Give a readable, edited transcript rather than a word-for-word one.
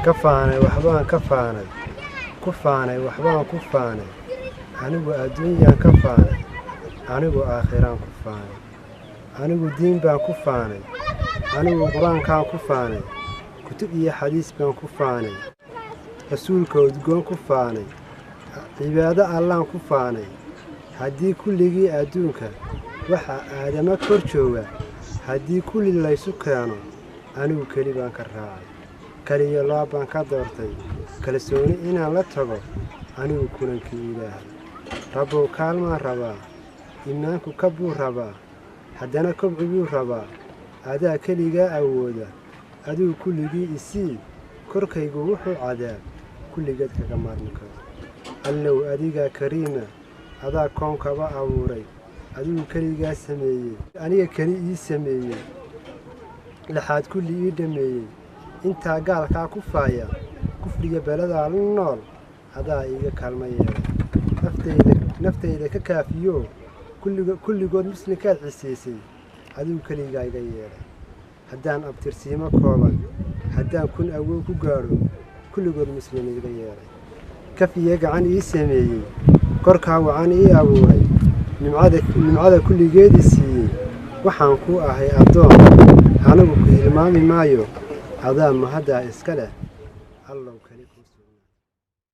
كفاني وحبان كفاني كفاني وحبان كفاني anigu adduunyaan ka faanay anigu aakhiraan ku faanay anigu diin baan ku faanay anigu quraankaan ku faanay kutub iyo xadiis baan ku faanay rasuulka udgoon ku faanay cibaado allaan ku faanay haddii kulligii adduunka waxa aadama kor jooga haddii kulli laysu keeno anigu keli baan ka raacay kaliya loo baan ka doortay kalsooni inaan la tago anigu kulankii ilaahay ربو كالما ربا إيمانكو كبو ربا حدنا كبعيو ربا هذا كليغا أودا أدو كليغي إسي كوركيغو وحو عذاب كليغا كمار مكا اللو أديغا كريمة هذا كون كبا أوري أدو كليغا سميي أنيا كليغي سميي لحاد كليغي دميي انتا قال كا كفايا كفرية بلد على النار هذا إيغا كالما يهي naftayda ka kaafiyo kulligood muslimkaad cisiisay adigu kaligaa iga yeelay haddaan abtirsiimo kooban haddaan kun awow ku gaadho kulligood muslim iga yeelay kafiye gacan ii sameeyey korkaa wacan ii abuuray nimcada kulligeedii siiyey waxaan ku ahay addoon anigu ku hilmaami maayo adaa mahaddaa iska leh allow